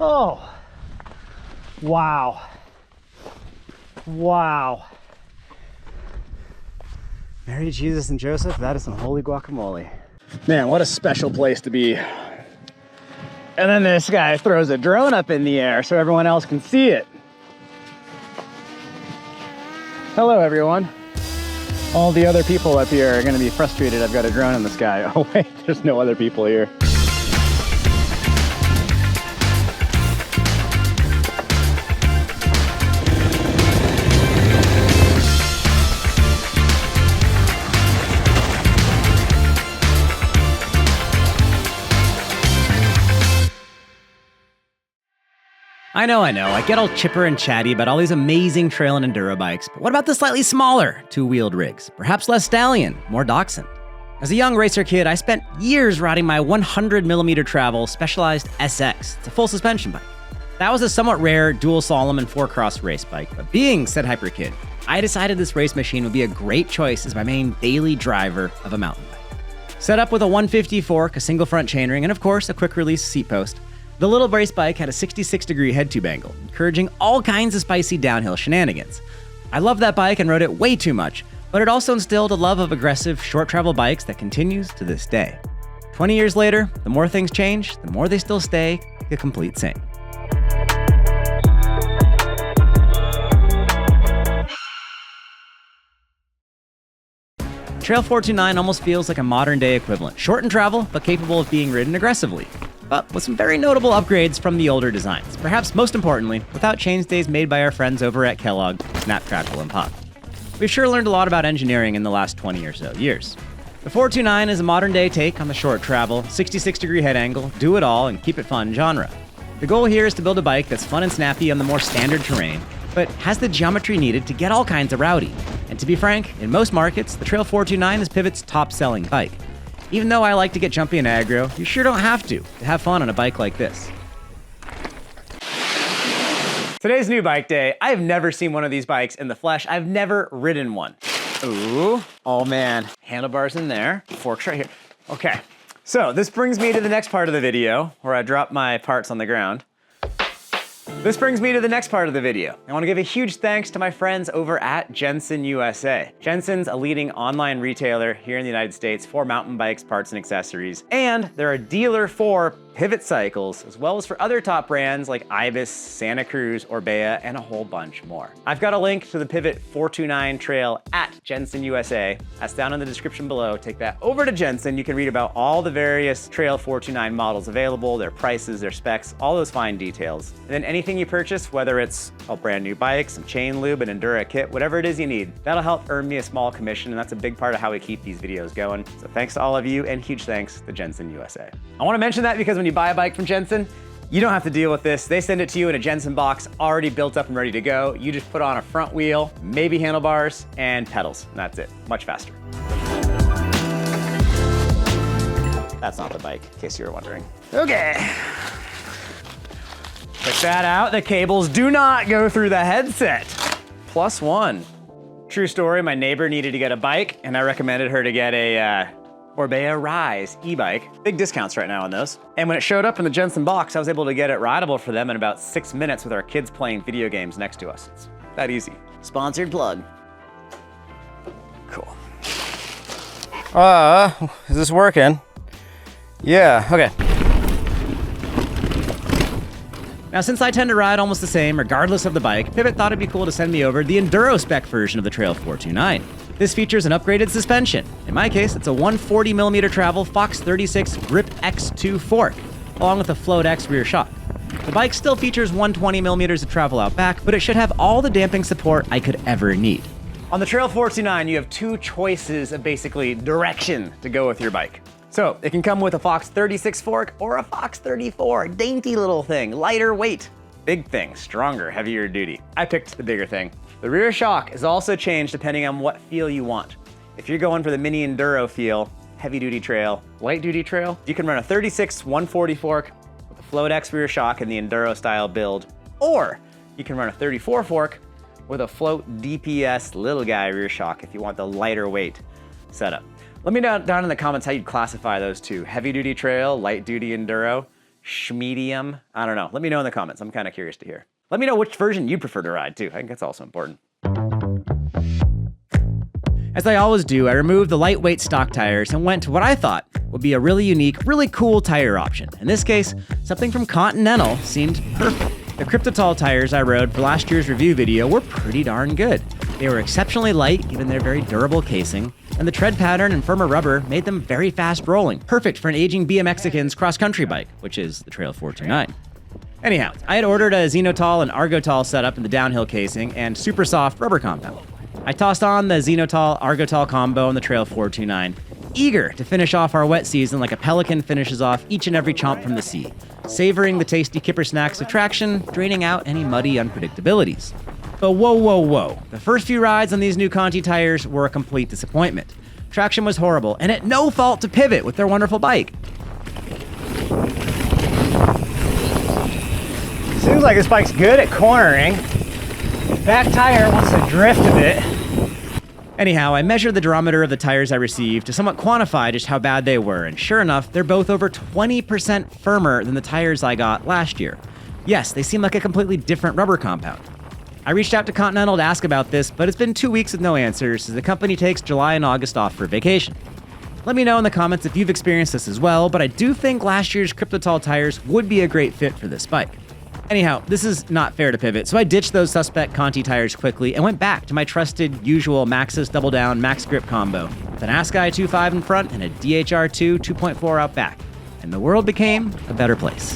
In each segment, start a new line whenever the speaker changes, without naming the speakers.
Oh, wow. Wow. Mary, Jesus, and Joseph, that is some holy guacamole. Man, what a special place to be. And then this guy throws a drone up in the air so everyone else can see it. Hello, everyone. All the other people up here are gonna be frustrated I've got a drone in the sky. Oh wait, there's no other people here.
I know, I get all chipper and chatty about all these amazing trail and enduro bikes, but what about the slightly smaller two-wheeled rigs? Perhaps less stallion, more dachshund. As a young racer kid, I spent years riding my 100mm travel Specialized SX. It's a full suspension bike. That was a somewhat rare dual slalom and four-cross race bike, but being said hyper kid, I decided this race machine would be a great choice as my main daily driver of a mountain bike. Set up with a 150 fork, a single front chainring, and of course, a quick-release seat post, the little race bike had a 66-degree head tube angle, encouraging all kinds of spicy downhill shenanigans. I loved that bike and rode it way too much, but it also instilled a love of aggressive, short travel bikes that continues to this day. 20 years later, the more things change, the more they still stay the complete same. Trail 429 almost feels like a modern-day equivalent, short in travel, but capable of being ridden aggressively, but with some very notable upgrades from the older designs. Perhaps most importantly, without chainstays made by our friends over at Kellogg, Snap, Crackle, and Pop. We've sure learned a lot about engineering in the last 20 or so years. The 429 is a modern-day take on the short travel, 66-degree head angle, do it all, and keep it fun genre. The goal here is to build a bike that's fun and snappy on the more standard terrain, but has the geometry needed to get all kinds of rowdy. And to be frank, in most markets, the Trail 429 is Pivot's top-selling bike. Even though I like to get jumpy and aggro, you sure don't have to have fun on a bike like this. Today's new bike day. I have never seen one of these bikes in the flesh. I've never ridden one. Ooh, oh man. Handlebars in there, forks right here. Okay, so this brings me to the next part of the video where I drop my parts on the ground. This brings me to the next part of the video. I want to give a huge thanks to my friends over at Jenson USA. Jenson's a leading online retailer here in the United States for mountain bikes, parts, and accessories. And they're a dealer for Pivot cycles, as well as for other top brands like Ibis, Santa Cruz, Orbea, and a whole bunch more. I've got a link to the Pivot 429 trail at Jenson USA. That's down in the description below. Take that over to Jenson. You can read about all the various Trail 429 models available, their prices, their specs, all those fine details. And then anything you purchase, whether it's a brand new bike, some chain lube, an Endura kit, whatever it is you need, that'll help earn me a small commission, and that's a big part of how we keep these videos going. So thanks to all of you, and huge thanks to Jenson USA. I want to mention that because when you buy a bike from Jenson, you don't have to deal with this. They send it to you in a Jenson box, already built up and ready to go. You just put on a front wheel, maybe handlebars, and pedals, and that's it. Much faster. That's not the bike, in case you were wondering. Okay. Check that out. The cables do not go through the headset. +1. True story, my neighbor needed to get a bike, and I recommended her to get a Orbea Rise e-bike. Big discounts right now on those. And when it showed up in the Jenson box, I was able to get it rideable for them in about 6 minutes with our kids playing video games next to us. It's that easy. Sponsored plug. Cool.
Is this working? Yeah, okay.
Now, since I tend to ride almost the same regardless of the bike, Pivot thought it'd be cool to send me over the Enduro spec version of the Trail 429. This features an upgraded suspension. In my case, it's a 140mm travel Fox 36 Grip X2 fork, along with a Float X rear shock. The bike still features 120mm of travel out back, but it should have all the damping support I could ever need. On the Trail 429, you have two choices of basically direction to go with your bike. So it can come with a Fox 36 fork or a Fox 34, dainty little thing, lighter weight. Big thing, stronger, heavier duty. I picked the bigger thing. The rear shock is also changed depending on what feel you want. If you're going for the mini enduro feel, heavy duty trail, light duty trail, you can run a 36 140 fork with a Float X rear shock in the enduro style build, or you can run a 34 fork with a Float DPS little guy rear shock if you want the lighter weight setup. Let me know down in the comments how you'd classify those two, heavy duty trail, light duty enduro. Schmedium. I don't know. Let me know in the comments. I'm kind of curious to hear. Let me know which version you prefer to ride too. I think that's also important. As I always do, I removed the lightweight stock tires and went to what I thought would be a really unique, really cool tire option. In this case, something from Continental seemed perfect. The Cryptotol tires I rode for last year's review video were pretty darn good. They were exceptionally light given their very durable casing, and the tread pattern and firmer rubber made them very fast rolling, perfect for an aging BMXican's cross-country bike, which is the Trail 429. Anyhow, I had ordered a Xenotol and Argotol setup in the downhill casing and super soft rubber compound. I tossed on the Xenotol Argotol combo on the Trail 429, eager to finish off our wet season like a pelican finishes off each and every chomp from the sea, savoring the tasty kipper snacks of traction, draining out any muddy unpredictabilities. But whoa, whoa, whoa. The first few rides on these new Conti tires were a complete disappointment. Traction was horrible, and at no fault to Pivot with their wonderful bike.
Seems like this bike's good at cornering. Back tire wants to drift a bit.
Anyhow, I measured the durometer of the tires I received to somewhat quantify just how bad they were, and sure enough, they're both over 20% firmer than the tires I got last year. Yes, they seem like a completely different rubber compound. I reached out to Continental to ask about this, but it's been 2 weeks with no answers as the company takes July and August off for vacation. Let me know in the comments if you've experienced this as well, but I do think last year's Cryptotol tires would be a great fit for this bike. Anyhow, this is not fair to Pivot, so I ditched those suspect Conti tires quickly and went back to my trusted usual Maxxis Double Down Max Grip combo with an Ascii 2.5 in front and a DHR2 2.4 out back, and the world became a better place.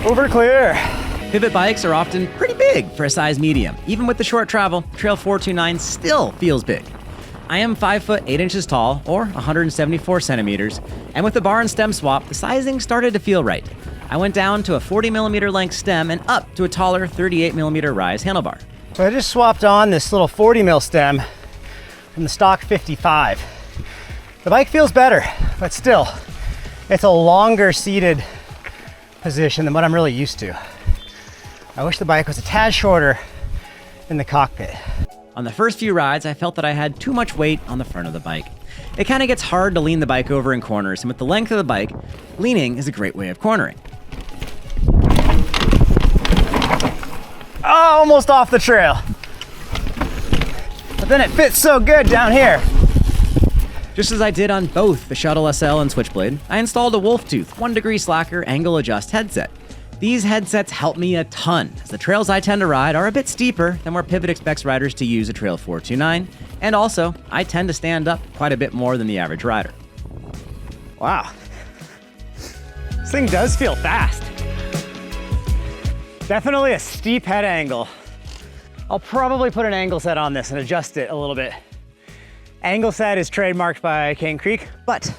Over clear.
Pivot bikes are often pretty big for a size medium. Even with the short travel, Trail 429 still feels big. I am 5 foot 8 inches tall, or 174 centimeters, and with the bar and stem swap, the sizing started to feel right. I went down to a 40mm length stem and up to a taller 38mm rise handlebar.
So I just swapped on this little 40mm stem from the stock 55. The bike feels better, but still, it's a longer seated position than what I'm really used to. I wish the bike was a tad shorter in the cockpit.
On the first few rides, I felt that I had too much weight on the front of the bike. It kind of gets hard to lean the bike over in corners, and with the length of the bike, leaning is a great way of cornering.
Oh, almost off the trail. But then it fits so good down here.
Just as I did on both the Shuttle SL and Switchblade, I installed a Wolftooth 1-degree slacker angle adjust headset. These headsets help me a ton, as the trails I tend to ride are a bit steeper than where Pivot expects riders to use a Trail 429, and also, I tend to stand up quite a bit more than the average rider.
Wow. This thing does feel fast. Definitely a steep head angle. I'll probably put an angle set on this and adjust it a little bit. Angle set is trademarked by Cane Creek, but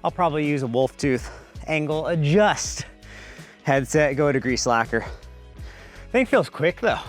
I'll probably use a Wolftooth angle adjust headset, go a degree slacker. Thing feels quick though.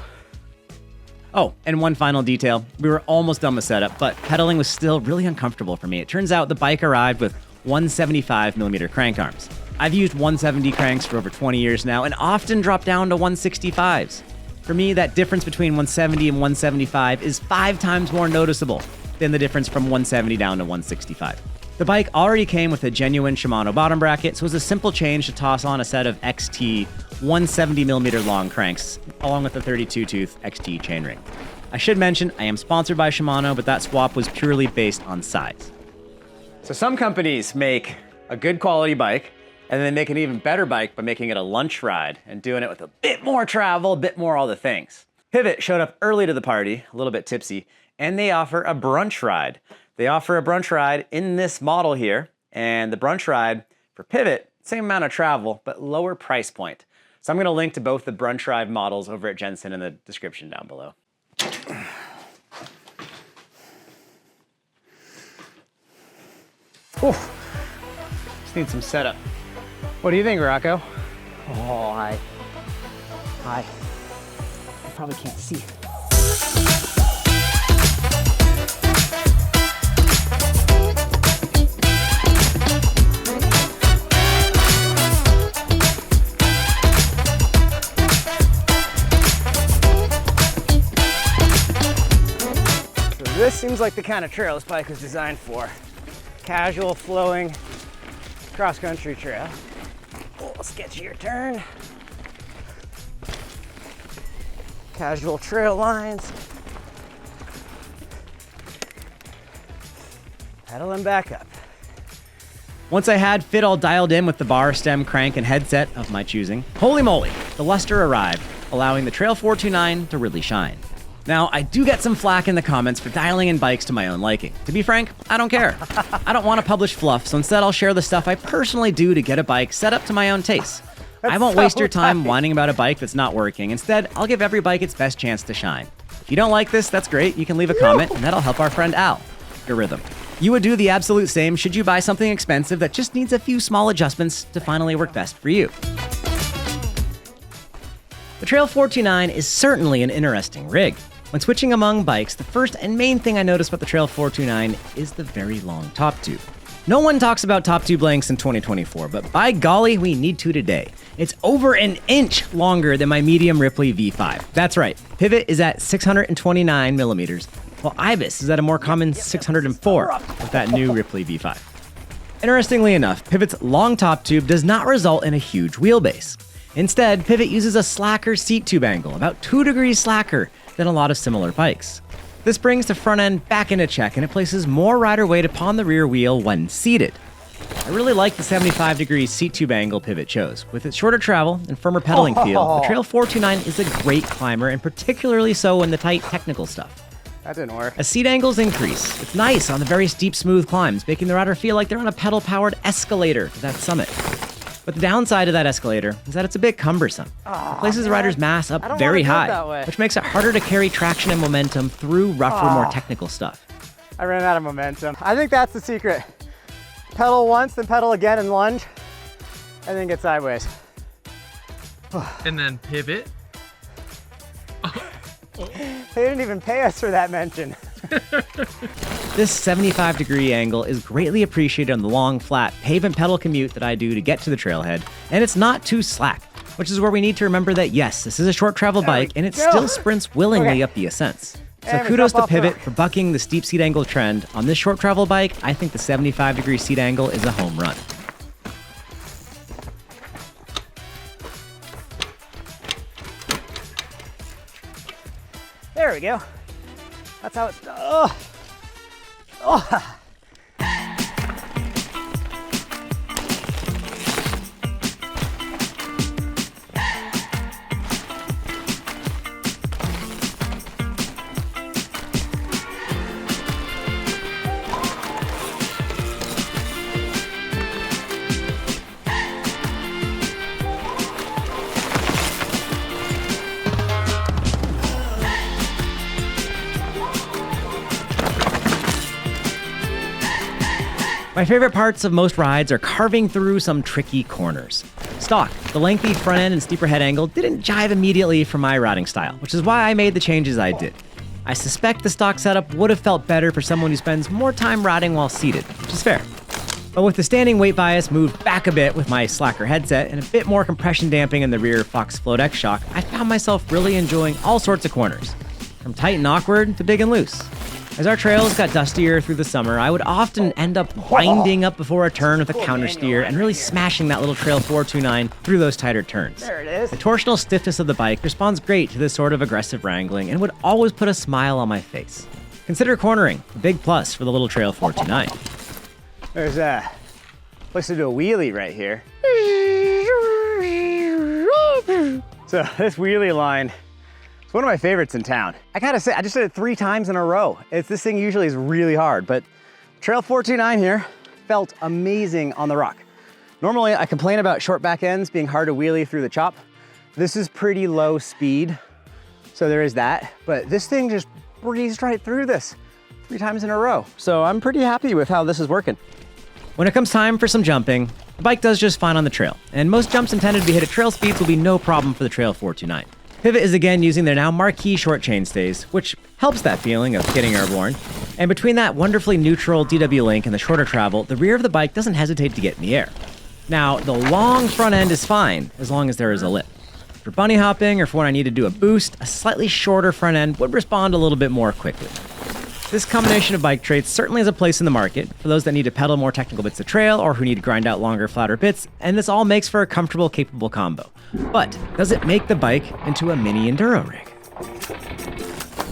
Oh, and one final detail. We were almost done with setup, but pedaling was still really uncomfortable for me. It turns out the bike arrived with 175mm crank arms. I've used 170 cranks for over 20 years now and often drop down to 165s. For me, that difference between 170 and 175 is 5 times more noticeable than the difference from 170 down to 165. The bike already came with a genuine Shimano bottom bracket, so it was a simple change to toss on a set of XT 170mm long cranks, along with the 32-tooth XT chainring. I should mention, I am sponsored by Shimano, but that swap was purely based on size. So some companies make a good quality bike, and then make an even better bike by making it a lunch ride and doing it with a bit more travel, a bit more all the things. Pivot showed up early to the party, a little bit tipsy, and they offer a brunch ride. They offer a brunch ride in this model here, and the brunch ride for Pivot, same amount of travel, but lower price point. So I'm gonna link to both the brunch ride models over at Jenson in the description down below.
Oof. Just need some setup. What do you think, Rocco?
Oh, I probably can't see.
This seems like the kind of trail this bike was designed for. Casual, flowing, cross-country trail. little sketchier turn. Casual trail lines. Pedaling back up. Once I had fit all dialed in with the bar, stem, crank, and headset of my choosing, holy moly, the luster arrived, allowing the Trail 429 to really shine. Now, I do get some flack in the comments for dialing in bikes to my own liking. To be frank, I don't care. I don't want to publish fluff, so instead I'll share the stuff I personally do to get a bike set up to my own taste. I won't waste your time whining about a bike that's not working. Instead, I'll give every bike its best chance to shine. If you don't like this, that's great. You can leave a comment, and that'll help our friend Al. Your rhythm. You would do the absolute same should you buy something expensive that just needs a few small adjustments to finally work best for you. The Trail 429 is certainly an interesting rig. When switching among bikes, the first and main thing I noticed about the Trail 429 is the very long top tube. No one talks about top tube lengths in 2024, but by golly, we need to today. It's over an inch longer than my medium Ripley V5. That's right, Pivot is at 629 millimeters, while Ibis is at a more common 604 with that new Ripley V5. Interestingly enough, Pivot's long top tube does not result in a huge wheelbase. Instead, Pivot uses a slacker seat tube angle, about 2 degrees slacker than a lot of similar bikes. This brings the front end back into check, and it places more rider weight upon the rear wheel when seated. I really like the 75-degree seat tube angle Pivot chose. With its shorter travel and firmer pedaling feel, the Trail 429 is a great climber, and particularly so in the tight technical stuff.
That didn't work.
As seat angles increase, it's nice on the very steep, smooth climbs, making the rider feel like they're on a pedal-powered escalator to that summit. But the downside of that escalator is that it's a bit cumbersome. It places the rider's mass up very high, which makes it harder to carry traction and momentum through rougher, more technical stuff.
I ran out of momentum. I think that's the secret. Pedal once, then pedal again and lunge, and then get sideways.
And then pivot.
They didn't even pay us for that mention.
This 75-degree angle is greatly appreciated on the long, flat pavement pedal commute that I do to get to the trailhead, and it's not too slack, which is where we need to remember that yes, this is a short travel bike, and it still sprints willingly up the ascents. So kudos to Pivot for bucking the steep seat angle trend. On this short travel bike, I think the 75-degree seat angle is a home run.
There we go. That's how it's done. Oh. Oh.
My favorite parts of most rides are carving through some tricky corners. Stock, the lengthy front end and steeper head angle didn't jive immediately for my riding style, which is why I made the changes I did. I suspect the stock setup would have felt better for someone who spends more time riding while seated, which is fair. But with the standing weight bias moved back a bit with my slacker headset and a bit more compression damping in the rear Fox Float X shock, I found myself really enjoying all sorts of corners, from tight and awkward to big and loose. As our trails got dustier through the summer, I would often end up winding up before a turn with a counter steer and really smashing that little Trail 429 through those tighter turns.
There it is.
The torsional stiffness of the bike responds great to this sort of aggressive wrangling and would always put a smile on my face. Consider cornering, a big plus for the little Trail 429.
There's a place to do a wheelie right here. So this wheelie line, it's one of my favorites in town. I gotta say, I just did it 3 times in a row. This thing usually is really hard, but Trail 429 here felt amazing on the rock. Normally I complain about short back ends being hard to wheelie through the chop. This is pretty low speed, so there is that, but this thing just breezed right through this 3 times in a row. So I'm pretty happy with how this is working.
When it comes time for some jumping, the bike does just fine on the trail, and most jumps intended to be hit at trail speeds will be no problem for the Trail 429. Pivot is again using their now marquee short chainstays, which helps that feeling of getting airborne. And between that wonderfully neutral DW link and the shorter travel, the rear of the bike doesn't hesitate to get in the air. Now, the long front end is fine, as long as there is a lip. For bunny hopping or for when I need to do a boost, a slightly shorter front end would respond a little bit more quickly.
This combination of bike traits certainly has a place in the market for those that need to pedal more technical bits of trail or who need to grind out longer, flatter bits, and this all makes for a comfortable, capable combo. But does it make the bike into a mini enduro rig?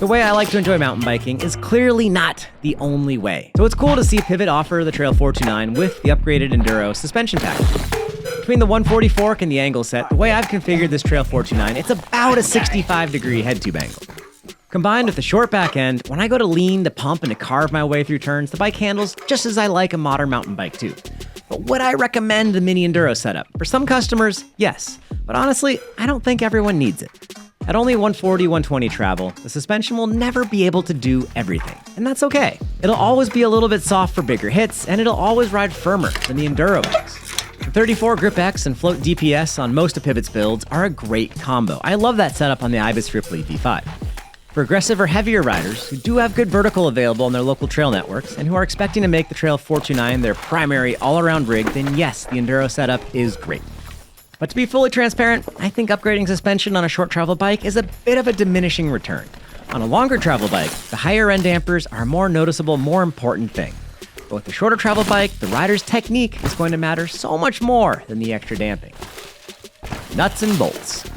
The way I like to enjoy mountain biking is clearly not the only way. So it's cool to see Pivot offer the Trail 429 with the upgraded enduro suspension package. Between the 140 fork and the angle set, the way I've configured this Trail 429, it's about a 65-degree head tube angle. Combined with the short back end, when I go to lean, to pump, and to carve my way through turns, the bike handles just as I like a modern mountain bike too. But would I recommend the mini enduro setup? For some customers, yes. But honestly, I don't think everyone needs it. At only 140-120 travel, the suspension will never be able to do everything, and that's okay. It'll always be a little bit soft for bigger hits, and it'll always ride firmer than the enduro bikes. The 34 Grip X and Float DPS on most of Pivot's builds are a great combo. I love that setup on the Ibis Ripley V5. For aggressive or heavier riders who do have good vertical available on their local trail networks and who are expecting to make the Trail 429 their primary all-around rig, then yes, the enduro setup is great. But to be fully transparent, I think upgrading suspension on a short travel bike is a bit of a diminishing return. On a longer travel bike, the higher end dampers are a more noticeable, more important thing. But with the shorter travel bike, the rider's technique is going to matter so much more than the extra damping. Nuts and bolts.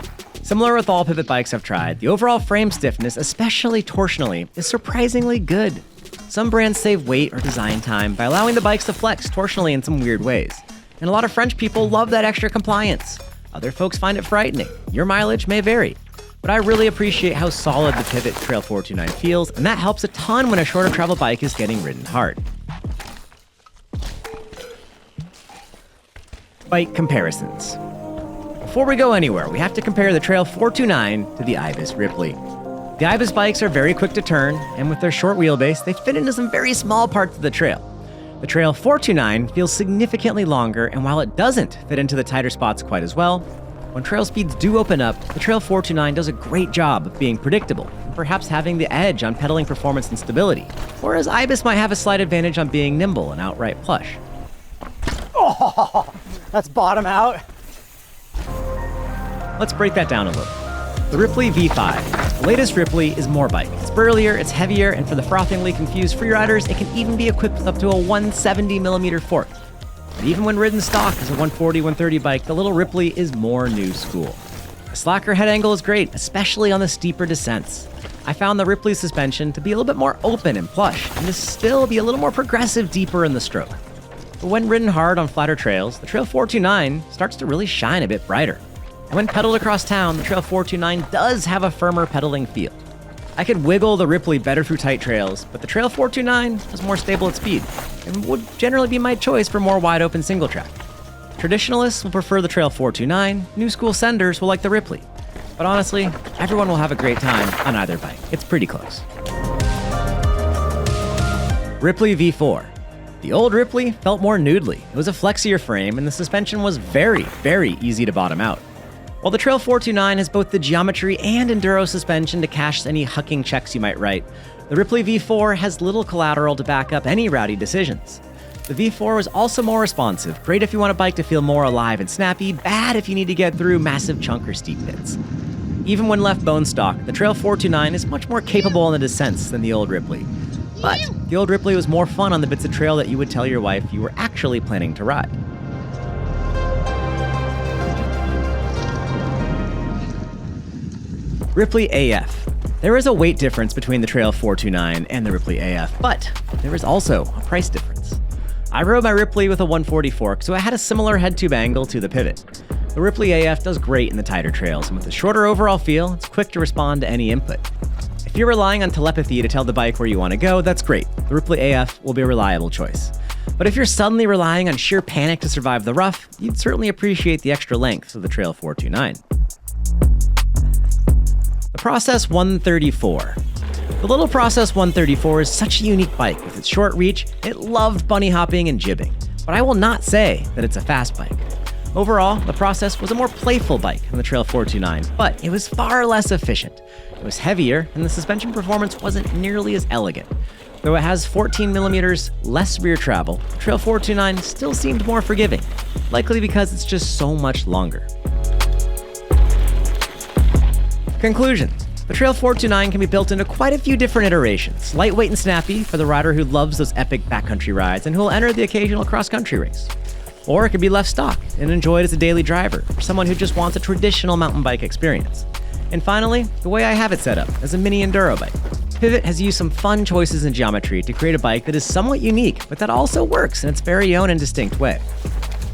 Similar with all Pivot bikes I've tried, the overall frame stiffness, especially torsionally, is surprisingly good. Some brands save weight or design time by allowing the bikes to flex torsionally in some weird ways. And a lot of French people love that extra compliance. Other folks find it frightening. Your mileage may vary. But I really appreciate how solid the Pivot Trail 429 feels, and that helps a ton when a shorter travel bike is getting ridden hard. Bike comparisons. Before we go anywhere, we have to compare the Trail 429 to the Ibis Ripley. The Ibis bikes are very quick to turn, and with their short wheelbase, they fit into some very small parts of the trail. The Trail 429 feels significantly longer, and while it doesn't fit into the tighter spots quite as well, when trail speeds do open up, the Trail 429 does a great job of being predictable, and perhaps having the edge on pedaling performance and stability, whereas Ibis might have a slight advantage on being nimble and outright plush.
Oh, that's bottom out.
Let's break that down a little. The Ripley V5. The latest Ripley is more bike. It's burlier, it's heavier, and for the frothingly confused free riders, it can even be equipped with up to a 170mm fork. But even when ridden stock as a 140-130 bike, the little Ripley is more new school. The slacker head angle is great, especially on the steeper descents. I found the Ripley suspension to be a little bit more open and plush, and to still be a little more progressive deeper in the stroke. But when ridden hard on flatter trails, the Trail 429 starts to really shine a bit brighter. And when pedaled across town, the Trail 429 does have a firmer pedaling feel. I could wiggle the Ripley better through tight trails, but the Trail 429 is more stable at speed, and would generally be my choice for more wide open single track. Traditionalists will prefer the Trail 429, new school senders will like the Ripley. But honestly, everyone will have a great time on either bike. It's pretty close. Ripley V4. The old Ripley felt more noodly. It was a flexier frame, and the suspension was very, very easy to bottom out. While the Trail 429 has both the geometry and enduro suspension to cash any hucking checks you might write, the Ripley V4 has little collateral to back up any rowdy decisions. The V4 was also more responsive, great if you want a bike to feel more alive and snappy, bad if you need to get through massive chunk or steep hits. Even when left bone stock, the Trail 429 is much more capable in the descents than the old Ripley. But the old Ripley was more fun on the bits of trail that you would tell your wife you were actually planning to ride. Ripley AF. There is a weight difference between the Trail 429 and the Ripley AF, but there is also a price difference. I rode my Ripley with a 140 fork, so it had a similar head tube angle to the Pivot. The Ripley AF does great in the tighter trails, and with a shorter overall feel, it's quick to respond to any input. If you're relying on telepathy to tell the bike where you want to go, that's great. The Ripley AF will be a reliable choice. But if you're suddenly relying on sheer panic to survive the rough, you'd certainly appreciate the extra length of the Trail 429. The Process 134. The little Process 134 is such a unique bike. With its short reach, it loved bunny hopping and jibbing. But I will not say that it's a fast bike. Overall, the Process was a more playful bike than the Trail 429, but it was far less efficient. It was heavier, and the suspension performance wasn't nearly as elegant. Though it has 14mm less rear travel, the Trail 429 still seemed more forgiving, likely because it's just so much longer. Conclusion. The Trail 429 can be built into quite a few different iterations. Lightweight and snappy for the rider who loves those epic backcountry rides and who will enter the occasional cross-country race. Or it can be left stock and enjoyed as a daily driver for someone who just wants a traditional mountain bike experience. And finally, the way I have it set up, as a mini enduro bike. Pivot has used some fun choices in geometry to create a bike that is somewhat unique, but that also works in its very own and distinct way.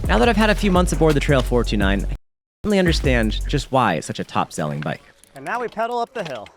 Now that I've had a few months aboard the Trail 429, I finally understand just why it's such a top-selling bike.
And now we pedal up the hill.